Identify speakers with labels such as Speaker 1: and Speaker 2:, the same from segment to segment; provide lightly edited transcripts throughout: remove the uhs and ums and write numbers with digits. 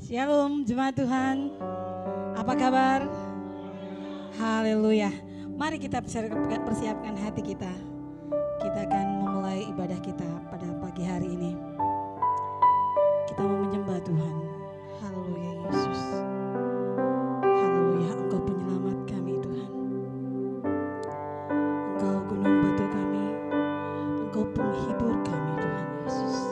Speaker 1: Shalom jemaat Tuhan, apa kabar? Haleluya. Mari kita persiapkan hati kita. Kita akan memulai ibadah kita pada pagi hari ini. Kita mau menyembah Tuhan. Haleluya Yesus. Haleluya, Engkau penyelamat kami Tuhan. Engkau gunung batu kami. Engkau penghibur kami Tuhan Yesus.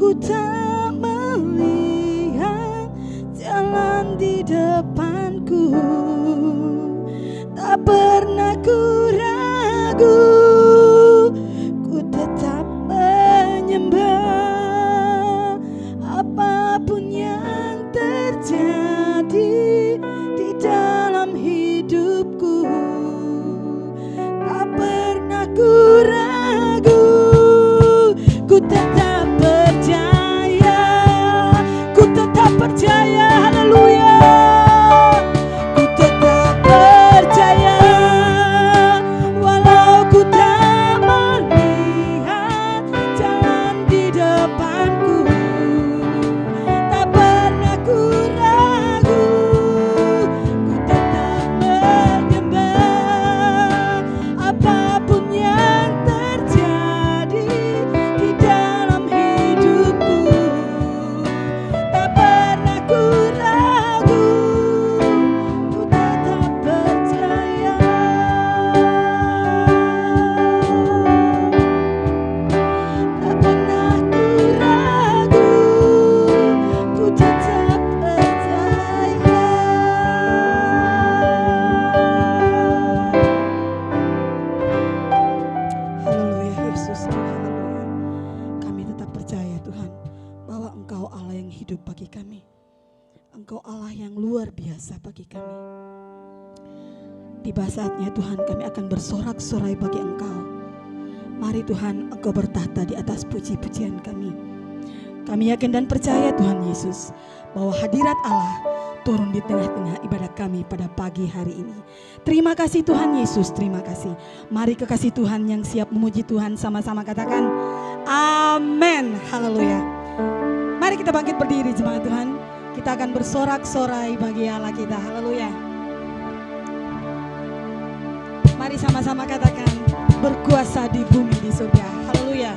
Speaker 1: ku tak melihat jalan di depanku, tak pernah ku ragu, ku tetap menyembah. Apapun yang terjadi di dalam hidupku, tak pernah ku ragu, ku tetap percaya, ku tetap percaya, haleluya. Ku tetap percaya, walau ku tak melihat jalan di depanku, tak pernah ku ragu, ku tetap menyembah. Apapun yang terjadi di dalam hidupku, tak pernah ku ragu, ku tetap percaya. Tak pernah ku ragu, ku tetap percaya. Haleluya Yesus, haleluya. Kami tetap percaya Tuhan bahwa Engkau Allah yang hidup bagi kami. Engkau Allah yang luar biasa bagi kami. Tiba saatnya Tuhan kami akan bersorak-sorai bagi Engkau. Mari Tuhan Engkau bertahta di atas puji-pujian kami. Kami yakin dan percaya Tuhan Yesus bahwa hadirat Allah turun di tengah-tengah ibadah kami pada pagi hari ini. Terima kasih Tuhan Yesus, terima kasih. Mari kekasih Tuhan yang siap memuji Tuhan sama-sama katakan amin, haleluya. Mari kita bangkit berdiri jemaat Tuhan. Kita akan bersorak-sorai bagi Allah kita, haleluya. Mari sama-sama katakan berkuasa di bumi di surga, haleluya.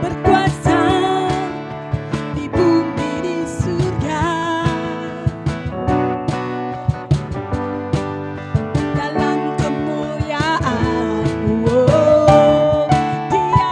Speaker 1: Berkuasa di bumi di surga, dalam kemuliaan-Mu, Dia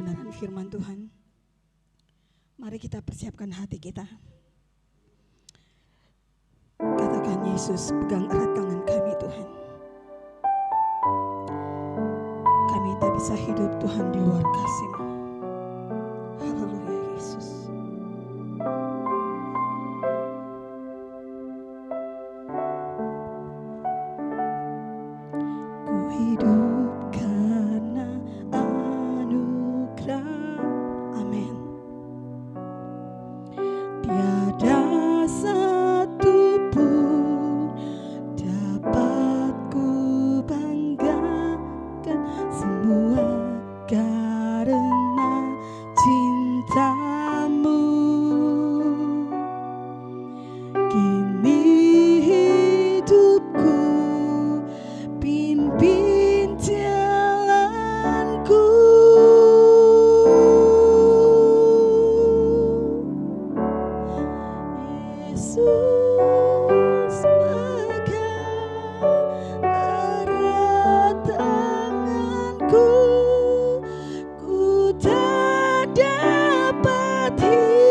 Speaker 1: kebenaran firman Tuhan. Mari kita persiapkan hati kita. Katakan, Yesus, pegang erat tangan kami Tuhan. Kami tak bisa hidup Tuhan di luar kasih-Mu. Haleluya Yesus. Ku hidup karena anugerah. Amin. Tiada satu pun dapat ku banggakan, semua karena cinta-Mu. Kini hidupku, pimpin jalanku. Yesus, pegang erat tanganku, ku tak dapat hidup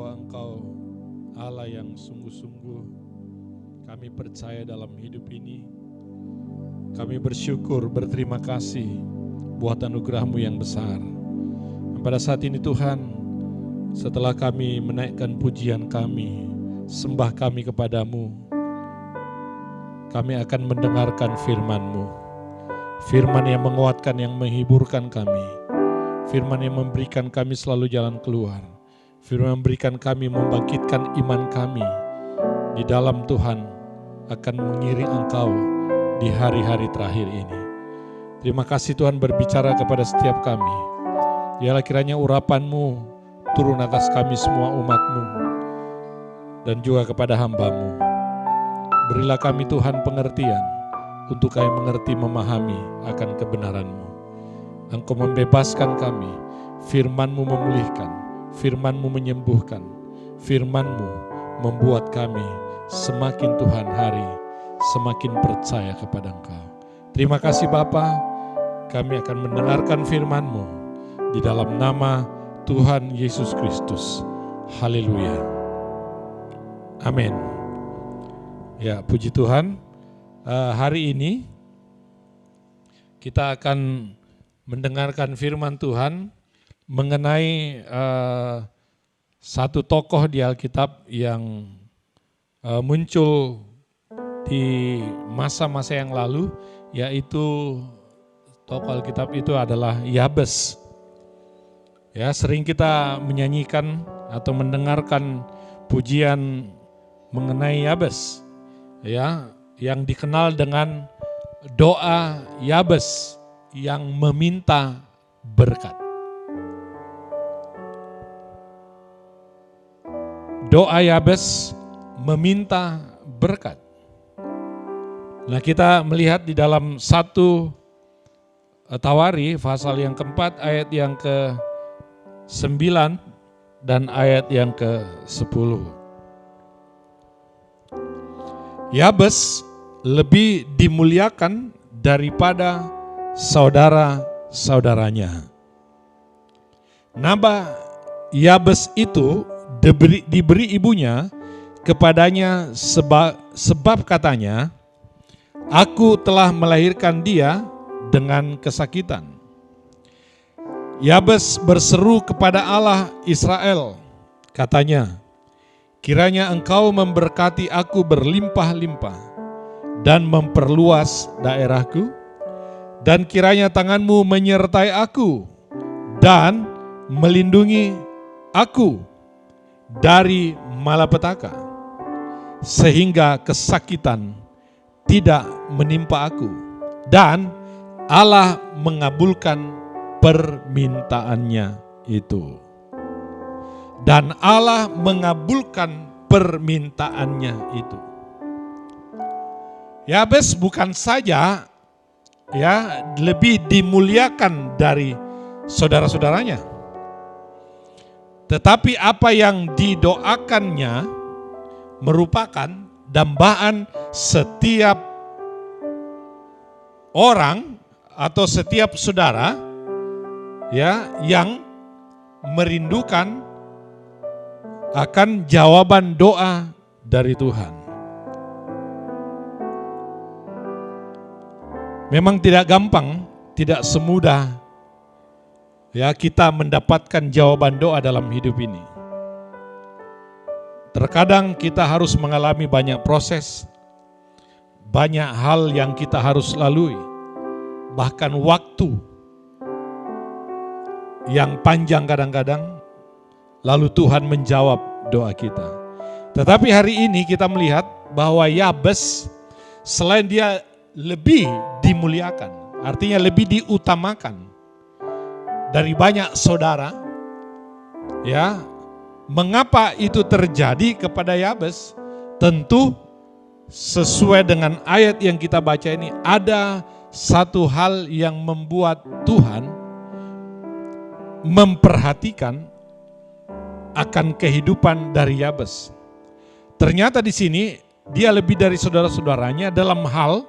Speaker 2: bahwa Engkau Allah yang sungguh-sungguh kami percaya dalam hidup ini. Kami bersyukur, berterima kasih buat anugerah-Mu yang besar. Dan pada saat ini Tuhan, setelah kami menaikkan pujian kami, sembah kami kepadamu, kami akan mendengarkan firman-Mu. Firman yang menguatkan, yang menghiburkan kami. Firman yang memberikan kami selalu jalan keluar. Firman yang memberikan kami, membangkitkan iman kami di dalam Tuhan akan mengiring Engkau di hari-hari terakhir ini. Terima kasih Tuhan berbicara kepada setiap kami. Biarlah kiranya urapan-Mu turun atas kami semua umat-Mu dan juga kepada hamba-Mu. Berilah kami Tuhan pengertian untuk kami mengerti, memahami akan kebenaran-Mu. Engkau membebaskan kami, firman-Mu memulihkan, firman-Mu menyembuhkan, firman-Mu membuat kami semakin Tuhan hari, semakin percaya kepada Engkau. Terima kasih Bapa, kami akan mendengarkan firman-Mu di dalam nama Tuhan Yesus Kristus. Haleluya. Amin. Ya, puji Tuhan. Hari ini kita akan mendengarkan firman Tuhan mengenai satu tokoh di Alkitab yang muncul di masa-masa yang lalu, yaitu tokoh Alkitab itu adalah Yabes. Ya, sering kita menyanyikan atau mendengarkan pujian mengenai Yabes, ya, yang dikenal dengan doa Yabes yang meminta berkat. Doa Yabes meminta berkat. Nah, kita melihat di dalam 1 Tawari pasal yang keempat ayat yang ke-9 dan ayat yang ke-10. Yabes lebih dimuliakan daripada saudara-saudaranya. Nama Yabes itu diberi ibunya kepadanya sebab katanya, "Aku telah melahirkan dia dengan kesakitan." Yabes berseru kepada Allah Israel, katanya, "Kiranya Engkau memberkati aku berlimpah-limpah dan memperluas daerahku, dan kiranya tangan-Mu menyertai aku dan melindungi aku dari malapetaka, sehingga kesakitan tidak menimpa aku." Dan Allah mengabulkan permintaannya itu. Dan Allah mengabulkan permintaannya itu. Yabes bukan saja lebih dimuliakan dari saudara-saudaranya, tetapi apa yang didoakannya merupakan dambaan setiap orang atau setiap saudara yang merindukan akan jawaban doa dari Tuhan. Memang tidak gampang, tidak semudah kita mendapatkan jawaban doa dalam hidup ini. Terkadang kita harus mengalami banyak proses, banyak hal yang kita harus lalui, bahkan waktu yang panjang kadang-kadang, lalu Tuhan menjawab doa kita. Tetapi hari ini kita melihat bahwa Yabes selain dia lebih dimuliakan, artinya lebih diutamakan dari banyak saudara. Mengapa itu terjadi kepada Yabes? Tentu sesuai dengan ayat yang kita baca ini, ada satu hal yang membuat Tuhan memperhatikan akan kehidupan dari Yabes. Ternyata di sini dia lebih dari saudara-saudaranya dalam hal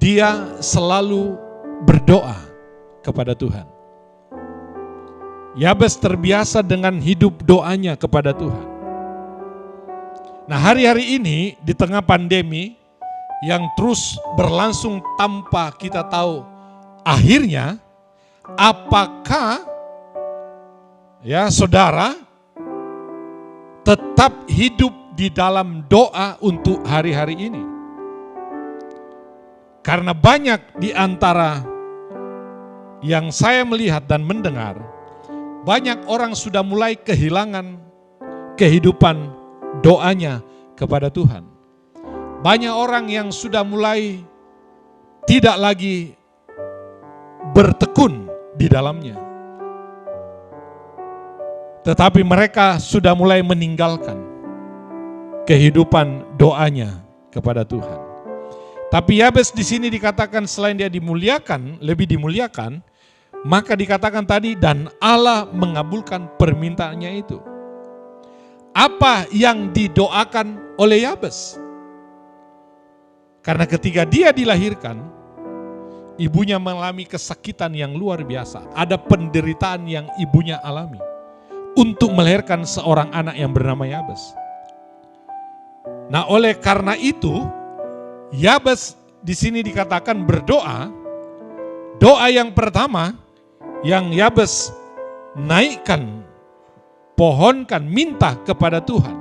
Speaker 2: dia selalu berdoa kepada Tuhan. Yabes terbiasa dengan hidup doanya kepada Tuhan. Nah, hari-hari ini di tengah pandemi yang terus berlangsung tanpa kita tahu akhirnya, apakah ya saudara tetap hidup di dalam doa untuk hari-hari ini? Karena banyak di antara yang saya melihat dan mendengar, banyak orang sudah mulai kehilangan kehidupan doanya kepada Tuhan. Banyak orang yang sudah mulai tidak lagi bertekun di dalamnya. Tetapi mereka sudah mulai meninggalkan kehidupan doanya kepada Tuhan. Tapi Yabes di sini dikatakan selain dia dimuliakan, lebih dimuliakan, maka dikatakan tadi dan Allah mengabulkan permintaannya itu. Apa yang didoakan oleh Yabes? Karena ketika dia dilahirkan, ibunya mengalami kesakitan yang luar biasa. Ada penderitaan yang ibunya alami untuk melahirkan seorang anak yang bernama Yabes. Nah, oleh karena itu, Yabes di sini dikatakan berdoa. Doa yang pertama yang Yabes naikkan, pohonkan, minta kepada Tuhan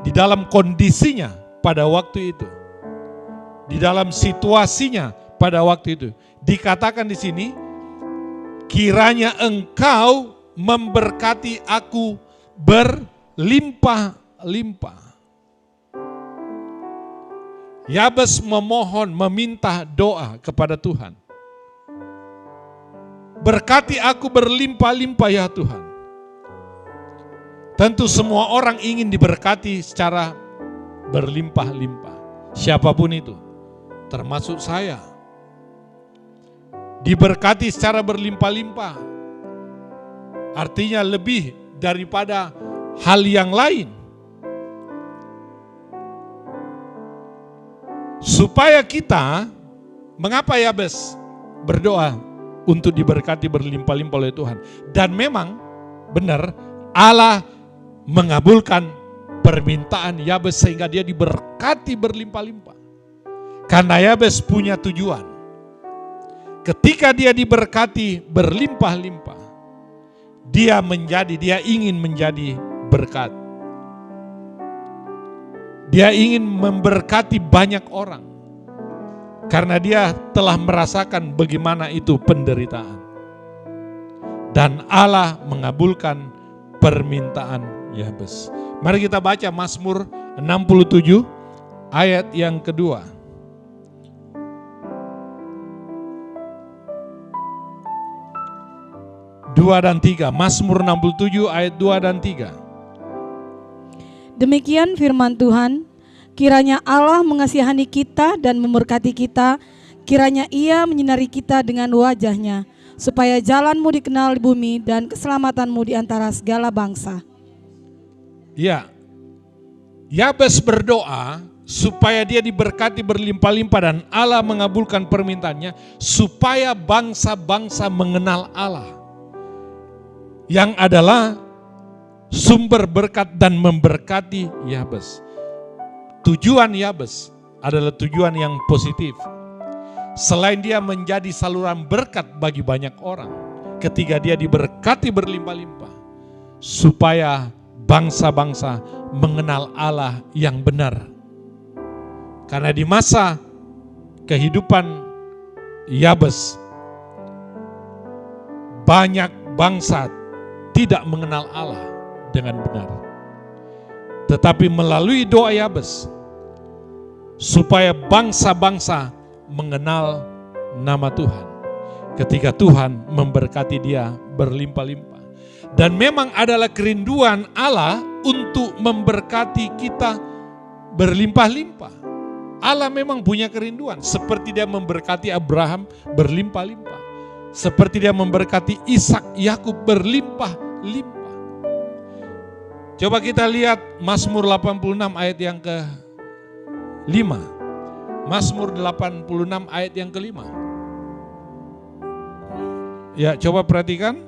Speaker 2: di dalam kondisinya pada waktu itu, di dalam situasinya pada waktu itu. Dikatakan di sini, kiranya Engkau memberkati aku berlimpah-limpah. Yabes memohon, meminta doa kepada Tuhan. Berkati aku berlimpah-limpah ya Tuhan. Tentu semua orang ingin diberkati secara berlimpah-limpah. Siapapun itu, termasuk saya. Diberkati secara berlimpah-limpah. Artinya lebih daripada hal yang lain. Supaya kita, mengapa Yabes berdoa untuk diberkati berlimpah-limpah oleh Tuhan? Dan memang benar Allah mengabulkan permintaan Yabes sehingga dia diberkati berlimpah-limpah. Karena Yabes punya tujuan. Ketika dia diberkati berlimpah-limpah, dia ingin menjadi berkat. Dia ingin memberkati banyak orang. Karena dia telah merasakan bagaimana itu penderitaan. Dan Allah mengabulkan permintaan Yabes. Mari kita baca Mazmur 67 ayat yang kedua. Dua dan tiga. Mazmur 67 ayat 2 dan 3.
Speaker 1: Demikian firman Tuhan, kiranya Allah mengasihani kita dan memberkati kita, kiranya Ia menyinari kita dengan wajah-Nya, supaya jalanmu dikenal di bumi dan keselamatanmu di antara segala bangsa.
Speaker 2: Ya, Yabes berdoa supaya dia diberkati berlimpah-limpah dan Allah mengabulkan permintaannya, supaya bangsa-bangsa mengenal Allah, yang adalah sumber berkat dan memberkati Yabes. Tujuan Yabes adalah tujuan yang positif. Selain dia menjadi saluran berkat bagi banyak orang, ketika dia diberkati berlimpah-limpah, supaya bangsa-bangsa mengenal Allah yang benar. Karena di masa kehidupan Yabes, banyak bangsa tidak mengenal Allah dengan benar. Tetapi melalui doa Yabes, supaya bangsa-bangsa mengenal nama Tuhan. Ketika Tuhan memberkati dia berlimpah-limpah. Dan memang adalah kerinduan Allah untuk memberkati kita berlimpah-limpah. Allah memang punya kerinduan. Seperti dia memberkati Abraham berlimpah-limpah. Seperti dia memberkati Ishak, Yakub berlimpah-limpah. Coba kita lihat Mazmur 86 ayat yang ke-5. Mazmur 86 ayat yang ke-5. Ya, coba perhatikan.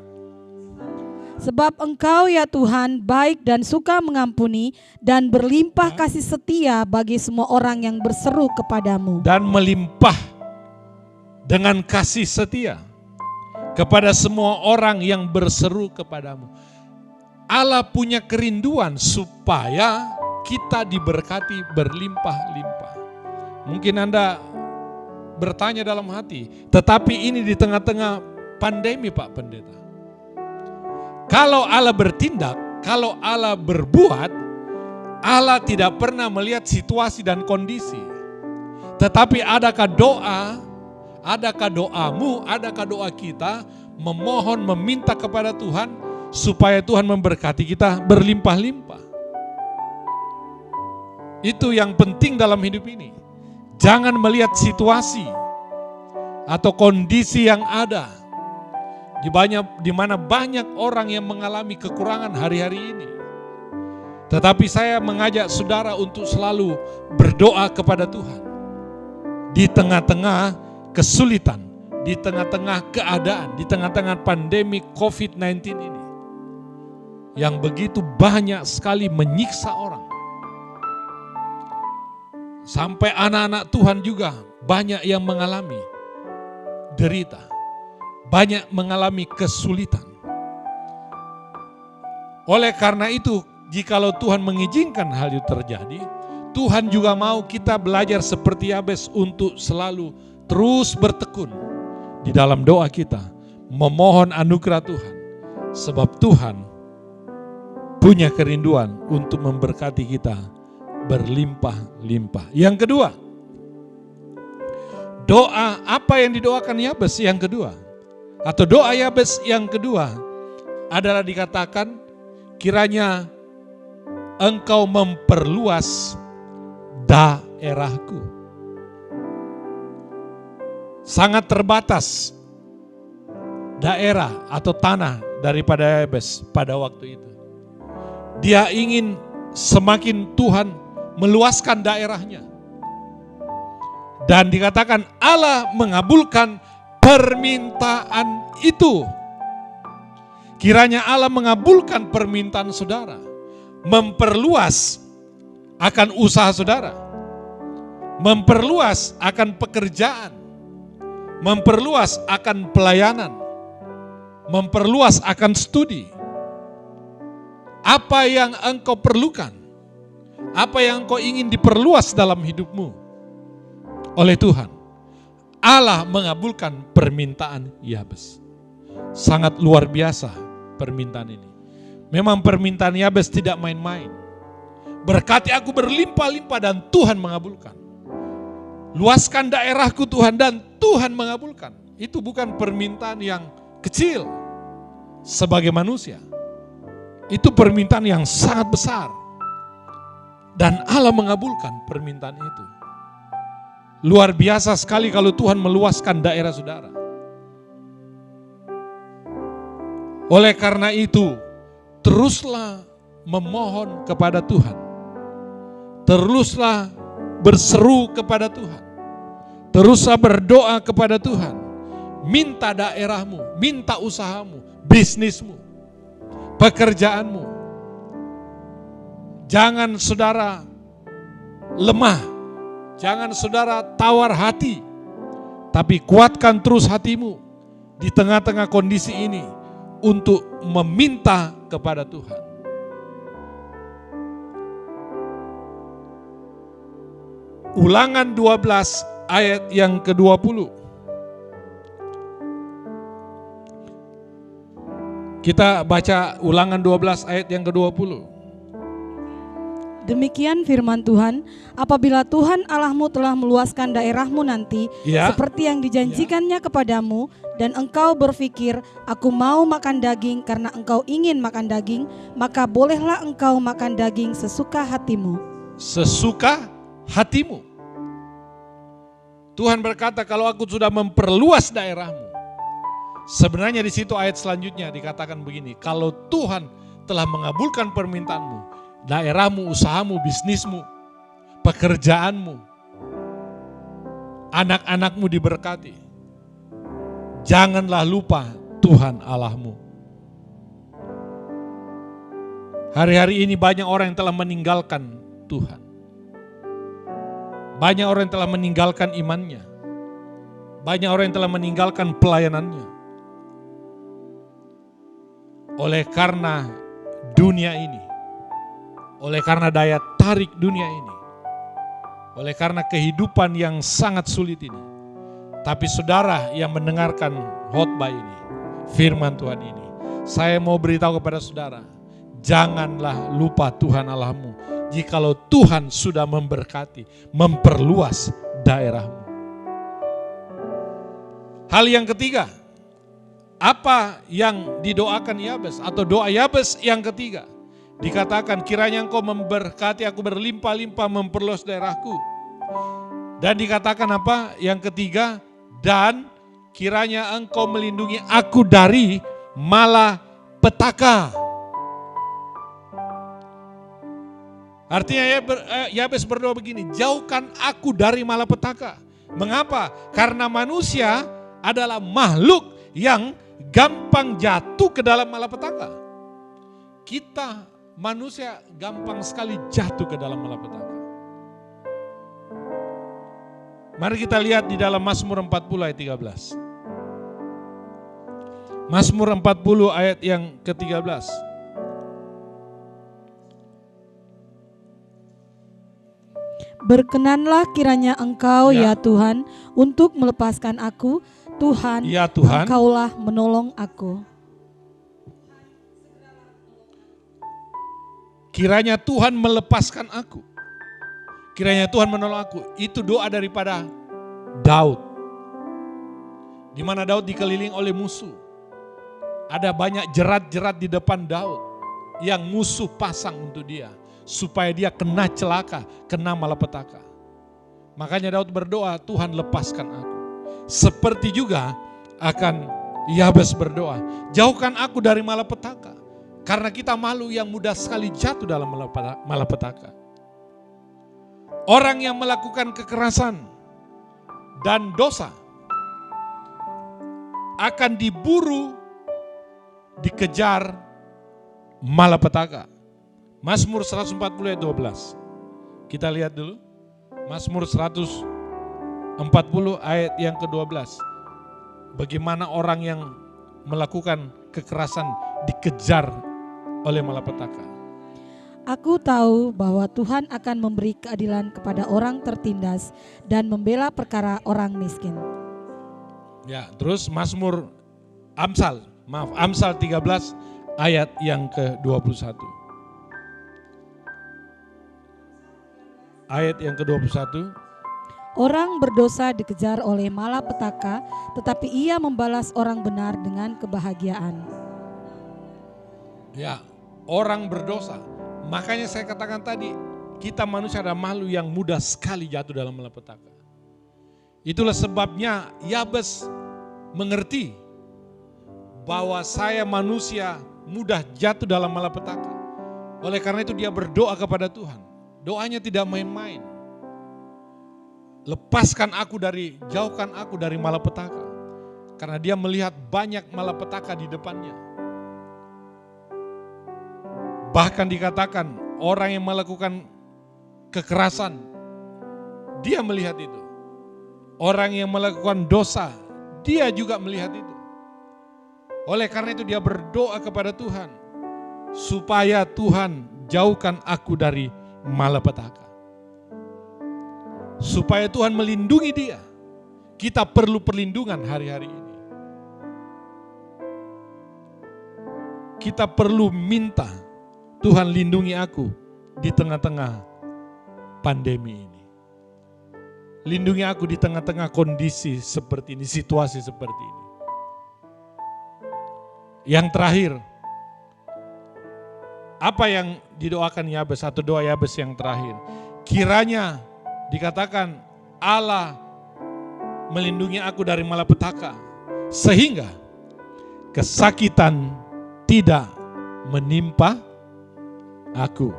Speaker 1: Sebab Engkau ya Tuhan baik dan suka mengampuni dan berlimpah kasih setia bagi semua orang yang berseru kepadamu.
Speaker 2: Dan melimpah dengan kasih setia kepada semua orang yang berseru kepadamu. Allah punya kerinduan supaya kita diberkati berlimpah-limpah. Mungkin Anda bertanya dalam hati, tetapi ini di tengah-tengah pandemi Pak Pendeta. Kalau Allah bertindak, kalau Allah berbuat, Allah tidak pernah melihat situasi dan kondisi. Tetapi adakah doamu, adakah doa kita memohon, meminta kepada Tuhan supaya Tuhan memberkati kita berlimpah-limpah. Itu yang penting dalam hidup ini. Jangan melihat situasi atau kondisi yang ada. Di mana banyak orang yang mengalami kekurangan hari-hari ini. Tetapi saya mengajak saudara untuk selalu berdoa kepada Tuhan. Di tengah-tengah kesulitan, di tengah-tengah keadaan, di tengah-tengah pandemi COVID-19 ini. Yang begitu banyak sekali menyiksa orang. Sampai anak-anak Tuhan juga banyak yang mengalami derita. Banyak mengalami kesulitan. Oleh karena itu, jikalau Tuhan mengizinkan hal itu terjadi, Tuhan juga mau kita belajar seperti Yabes untuk selalu terus bertekun di dalam doa kita, memohon anugerah Tuhan. Sebab Tuhan punya kerinduan untuk memberkati kita berlimpah-limpah. Yang kedua, doa apa yang didoakan Yabes yang kedua? Atau doa Yabes yang kedua adalah dikatakan, kiranya Engkau memperluas daerahku. Sangat terbatas daerah atau tanah daripada Yabes pada waktu itu. Dia ingin semakin Tuhan meluaskan daerahnya. Dan dikatakan Allah mengabulkan permintaan itu. Kiranya Allah mengabulkan permintaan saudara, memperluas akan usaha saudara, memperluas akan pekerjaan, memperluas akan pelayanan, memperluas akan studi. Apa yang engkau perlukan, apa yang engkau ingin diperluas dalam hidupmu oleh Tuhan, Allah mengabulkan permintaan Yabes. Sangat luar biasa permintaan ini. Memang permintaan Yabes tidak main-main. Berkati aku berlimpah-limpah dan Tuhan mengabulkan. Luaskan daerahku Tuhan dan Tuhan mengabulkan. Itu bukan permintaan yang kecil sebagai manusia. Itu permintaan yang sangat besar. Dan Allah mengabulkan permintaan itu. Luar biasa sekali kalau Tuhan meluaskan daerah saudara. Oleh karena itu, teruslah memohon kepada Tuhan. Teruslah berseru kepada Tuhan. Teruslah berdoa kepada Tuhan. Minta daerahmu, minta usahamu, bisnismu, pekerjaanmu. Jangan saudara lemah. Jangan saudara tawar hati, tapi kuatkan terus hatimu di tengah-tengah kondisi ini untuk meminta kepada Tuhan. Ulangan 12 ayat yang ke-20. Kita baca Ulangan 12 ayat yang ke-20.
Speaker 1: Demikian firman Tuhan, apabila Tuhan Allahmu telah meluaskan daerahmu nanti, seperti yang dijanjikannya kepadamu, dan engkau berpikir, aku mau makan daging karena engkau ingin makan daging, maka bolehlah engkau makan daging sesuka hatimu.
Speaker 2: Sesuka hatimu. Tuhan berkata, kalau aku sudah memperluas daerahmu. Sebenarnya di situ ayat selanjutnya dikatakan begini, kalau Tuhan telah mengabulkan permintaanmu, daerahmu, usahamu, bisnismu, pekerjaanmu, anak-anakmu diberkati. Janganlah lupa Tuhan Allahmu. Hari-hari ini banyak orang yang telah meninggalkan Tuhan. Banyak orang yang telah meninggalkan imannya. Banyak orang yang telah meninggalkan pelayanannya. Oleh karena dunia ini. Oleh karena daya tarik dunia ini. Oleh karena kehidupan yang sangat sulit ini. Tapi saudara yang mendengarkan khotbah ini, firman Tuhan ini, saya mau beritahu kepada saudara, janganlah lupa Tuhan Allahmu. Jikalau Tuhan sudah memberkati, memperluas daerahmu. Hal yang ketiga, apa yang didoakan Yabes atau doa Yabes yang ketiga? Dikatakan kiranya engkau memberkati aku berlimpah-limpah, memperluas daerahku. Dan dikatakan apa? Yang ketiga, dan kiranya engkau melindungi aku dari malapetaka. Artinya Yabes berdoa begini, jauhkan aku dari malapetaka. Mengapa? Karena manusia adalah makhluk yang gampang jatuh ke dalam malapetaka. Kita manusia gampang sekali jatuh ke dalam malapetaka. Mari kita lihat di dalam Mazmur 40 ayat 13. Mazmur 40 ayat yang ke-13.
Speaker 1: Berkenanlah kiranya Engkau ya Tuhan untuk melepaskan aku. Tuhan,
Speaker 2: ya Tuhan,
Speaker 1: Engkaulah menolong aku.
Speaker 2: Kiranya Tuhan melepaskan aku. Kiranya Tuhan menolong aku. Itu doa daripada Daud. Di mana Daud dikelilingi oleh musuh. Ada banyak jerat-jerat di depan Daud yang musuh pasang untuk dia. Supaya dia kena celaka, kena malapetaka. Makanya Daud berdoa, Tuhan lepaskan aku. Seperti juga akan Yabes berdoa, jauhkan aku dari malapetaka. Karena kita malu yang mudah sekali jatuh dalam malapetaka. Orang yang melakukan kekerasan dan dosa akan diburu, dikejar malapetaka. Mazmur 140 ayat 12. Kita lihat dulu. Mazmur 140 ayat yang ke-12. Bagaimana orang yang melakukan kekerasan dikejar oleh malapetaka.
Speaker 1: Aku tahu bahwa Tuhan akan memberi keadilan kepada orang tertindas dan membela perkara orang miskin.
Speaker 2: Ya, terus Mazmur Amsal 13 ayat yang ke-21. Ayat yang ke-21.
Speaker 1: Orang berdosa dikejar oleh malapetaka, tetapi ia membalas orang benar dengan kebahagiaan.
Speaker 2: Ya, orang berdosa. Makanya saya katakan tadi, kita manusia adalah makhluk yang mudah sekali jatuh dalam malapetaka. Itulah sebabnya Yabes mengerti bahwa saya manusia mudah jatuh dalam malapetaka. Oleh karena itu dia berdoa kepada Tuhan. Doanya tidak main-main. Lepaskan aku jauhkan aku dari malapetaka. Karena dia melihat banyak malapetaka di depannya. Bahkan dikatakan orang yang melakukan kekerasan, dia melihat itu. Orang yang melakukan dosa, dia juga melihat itu. Oleh karena itu dia berdoa kepada Tuhan. Supaya Tuhan jauhkan aku dari malapetaka. Supaya Tuhan melindungi dia. Kita perlu perlindungan hari-hari ini. Kita perlu minta Tuhan lindungi aku di tengah-tengah pandemi ini. Lindungi aku di tengah-tengah kondisi seperti ini, situasi seperti ini. Yang terakhir, apa yang didoakan Yabes, atau doa Yabes yang terakhir? Kiranya dikatakan Allah melindungi aku dari malapetaka, sehingga kesakitan tidak menimpa aku.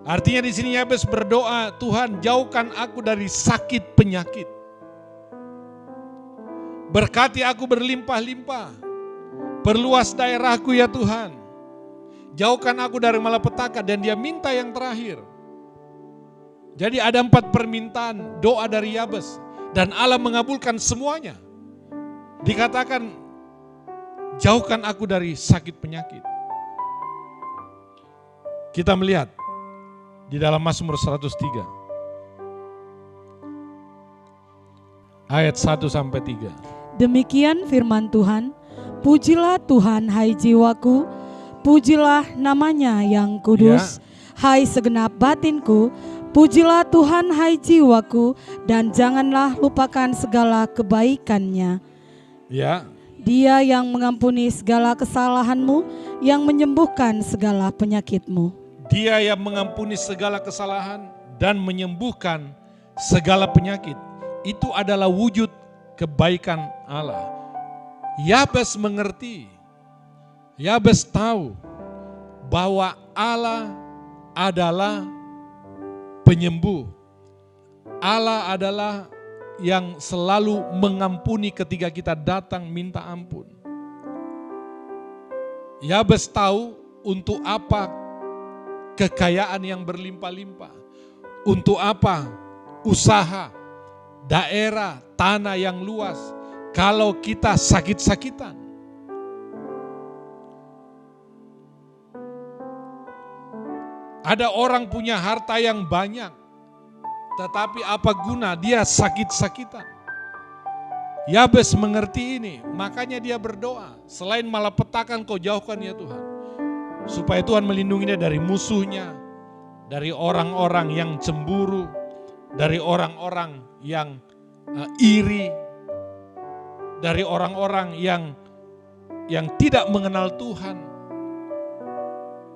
Speaker 2: Artinya di sini Yabes berdoa, Tuhan jauhkan aku dari sakit penyakit. Berkati aku berlimpah-limpah. Perluas daerahku ya Tuhan. Jauhkan aku dari malapetaka. Dan dia minta yang terakhir. Jadi ada 4 permintaan doa dari Yabes. Dan Allah mengabulkan semuanya. Dikatakan, jauhkan aku dari sakit penyakit. Kita melihat di dalam Mazmur 103. Ayat 1-3.
Speaker 1: Demikian firman Tuhan, pujilah Tuhan hai jiwaku, pujilah namanya yang kudus, hai segenap batinku, pujilah Tuhan hai jiwaku, dan janganlah lupakan segala kebaikannya.
Speaker 2: Ya.
Speaker 1: Dia yang mengampuni segala kesalahanmu, yang menyembuhkan segala penyakitmu.
Speaker 2: Dia yang mengampuni segala kesalahan dan menyembuhkan segala penyakit. Itu adalah wujud kebaikan Allah. Yabes mengerti, Yabes tahu bahwa Allah adalah penyembuh. Allah adalah yang selalu mengampuni ketika kita datang minta ampun. Yabes tahu untuk apa kekayaan yang berlimpah-limpah, untuk apa usaha, daerah, tanah yang luas, kalau kita sakit-sakitan. Ada orang punya harta yang banyak, tetapi apa guna dia sakit-sakitan. Yabes mengerti ini, makanya dia berdoa, selain malapetaka Kau jauhkan ya Tuhan, supaya Tuhan melindungi dia dari musuhnya, dari orang-orang yang cemburu, dari orang-orang yang iri, dari orang-orang yang tidak mengenal Tuhan.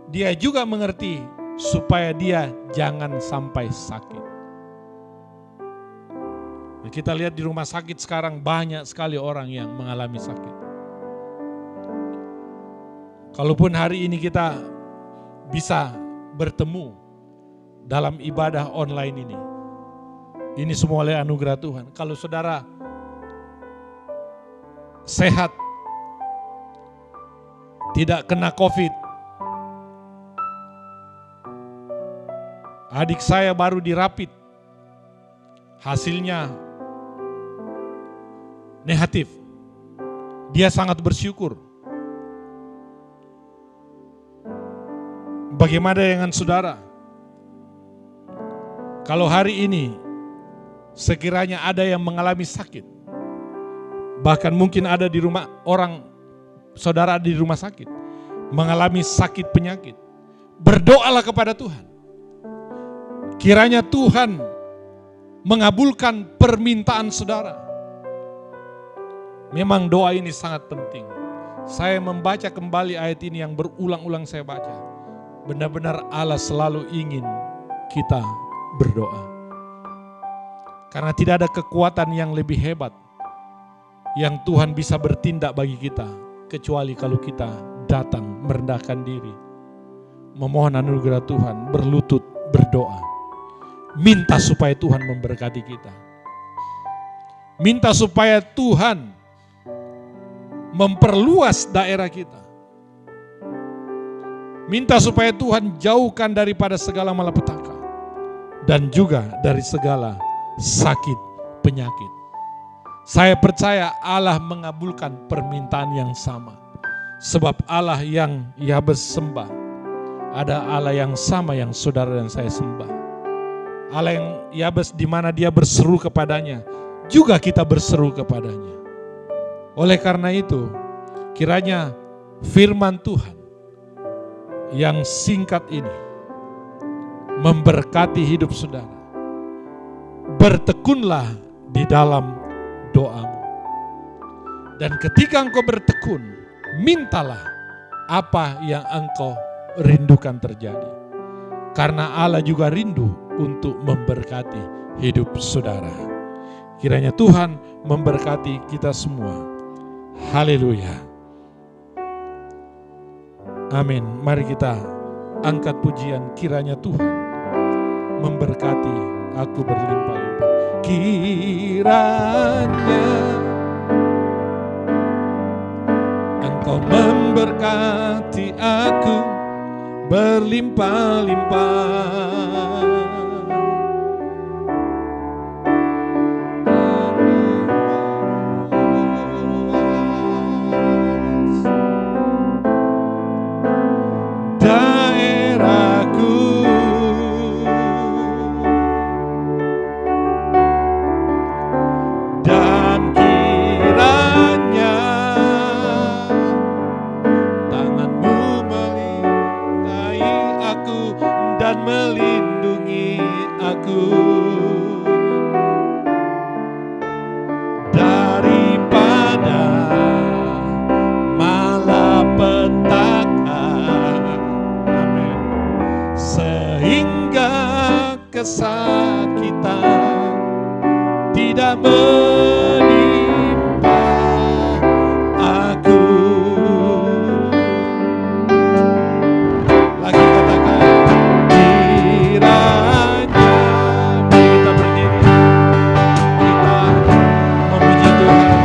Speaker 2: Dia juga mengerti supaya dia jangan sampai sakit. Kita lihat di rumah sakit sekarang banyak sekali orang yang mengalami sakit. Kalaupun hari ini kita bisa bertemu dalam ibadah online ini semua oleh anugerah Tuhan. Kalau saudara sehat, tidak kena COVID, adik saya baru dirapid, hasilnya negatif. Dia sangat bersyukur. Bagaimana dengan saudara? Kalau hari ini sekiranya ada yang mengalami sakit, bahkan mungkin ada di rumah orang, saudara di rumah sakit, mengalami sakit penyakit, berdoalah kepada Tuhan. Kiranya Tuhan mengabulkan permintaan saudara. Memang doa ini sangat penting. Saya membaca kembali ayat ini yang berulang-ulang saya baca. Benar-benar Allah selalu ingin kita berdoa. Karena tidak ada kekuatan yang lebih hebat yang Tuhan bisa bertindak bagi kita, kecuali kalau kita datang merendahkan diri, memohon anugerah Tuhan, berlutut berdoa. Minta supaya Tuhan memberkati kita. Minta supaya Tuhan memperluas daerah kita. Minta supaya Tuhan jauhkan daripada segala malapetaka dan juga dari segala sakit penyakit. Saya percaya Allah mengabulkan permintaan yang sama. Sebab Allah yang Yabes sembah, ada Allah yang sama yang saudara dan saya sembah. Allah yang Yabes di mana dia berseru kepadanya, juga kita berseru kepadanya. Oleh karena itu, kiranya firman Tuhan yang singkat ini memberkati hidup saudara. Bertekunlah di dalam doamu. Dan ketika engkau bertekun, mintalah apa yang engkau rindukan terjadi. Karena Allah juga rindu untuk memberkati hidup saudara. Kiranya Tuhan memberkati kita semua. Haleluya. Amin. Mari kita angkat pujian, kiranya Tuhan memberkati aku berlimpah-limpah. Kiranya Kau memberkati aku berlimpah-limpah. Daerahku dan kiranya tanganmu melintai aku dan melindungi aku daripada malapetaka. Amin. Sehingga kesakitan tidak menimpa aku. Lagi katakan, kiranya. Mari kita berdiri, kita memuji Tuhan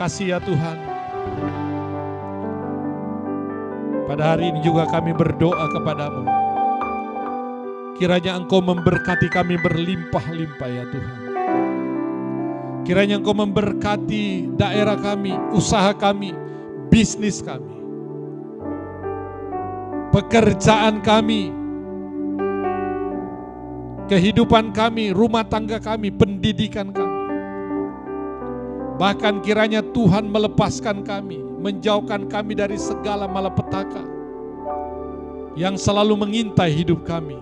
Speaker 2: kasih ya Tuhan. Pada hari ini juga kami berdoa kepadamu. Kiranya Engkau memberkati kami berlimpah-limpah ya Tuhan. Kiranya Engkau memberkati daerah kami, usaha kami, bisnis kami, pekerjaan kami, kehidupan kami, rumah tangga kami, pendidikan kami. Bahkan kiranya Tuhan melepaskan kami, menjauhkan kami dari segala malapetaka yang selalu mengintai hidup kami.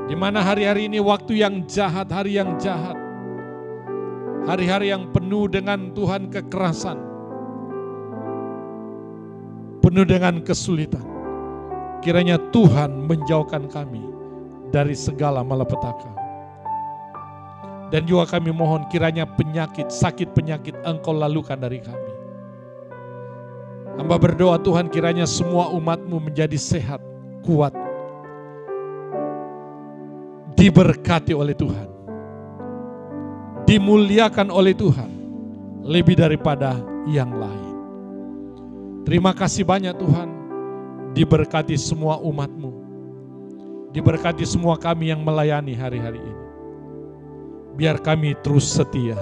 Speaker 2: Di mana hari-hari ini waktu yang jahat, hari yang jahat, hari-hari yang penuh dengan Tuhan kekerasan, penuh dengan kesulitan. Kiranya Tuhan menjauhkan kami dari segala malapetaka. Dan juga kami mohon kiranya penyakit, sakit penyakit Engkau lalukan dari kami. Hamba berdoa Tuhan kiranya semua umat-Mu menjadi sehat, kuat, diberkati oleh Tuhan, dimuliakan oleh Tuhan, lebih daripada yang lain. Terima kasih banyak Tuhan, diberkati semua umat-Mu, diberkati semua kami yang melayani hari-hari ini. Biar kami terus setia,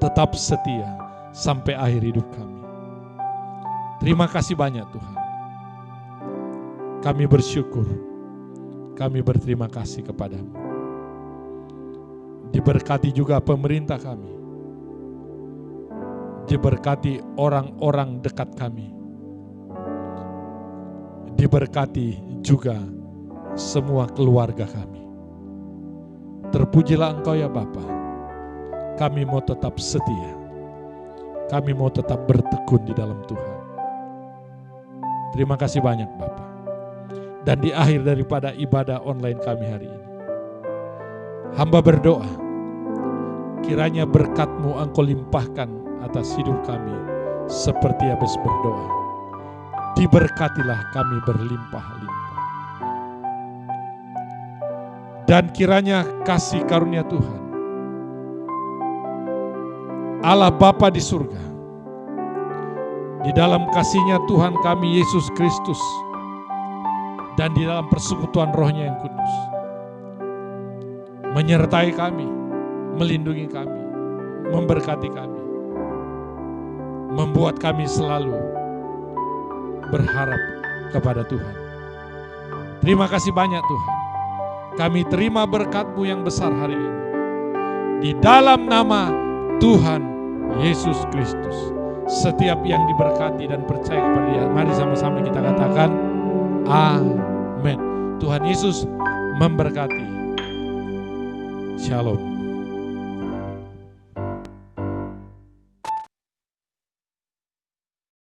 Speaker 2: tetap setia sampai akhir hidup kami. Terima kasih banyak Tuhan. Kami bersyukur, kami berterima kasih kepadamu. Diberkati juga pemerintah kami. Diberkati orang-orang dekat kami. Diberkati juga semua keluarga kami. Terpujilah Engkau ya Bapa. Kami mau tetap setia. Kami mau tetap bertekun di dalam Tuhan. Terima kasih banyak Bapa. Dan di akhir daripada ibadah online kami hari ini, hamba berdoa, kiranya berkat-Mu Engkau limpahkan atas hidup kami seperti Yabes berdoa. diberkatilah kami berlimpah-limpah. Dan kiranya kasih karunia Tuhan, Allah Bapa di surga, di dalam kasih-Nya Tuhan kami Yesus Kristus, dan di dalam persekutuan Roh-Nya yang kudus, menyertai kami, melindungi kami, memberkati kami, membuat kami selalu berharap kepada Tuhan. Terima kasih banyak Tuhan. Kami terima berkat-Mu yang besar hari ini. Di dalam nama Tuhan Yesus Kristus. Setiap yang diberkati dan percaya kepada Dia, mari sama-sama kita katakan amin. Tuhan Yesus memberkati. Shalom.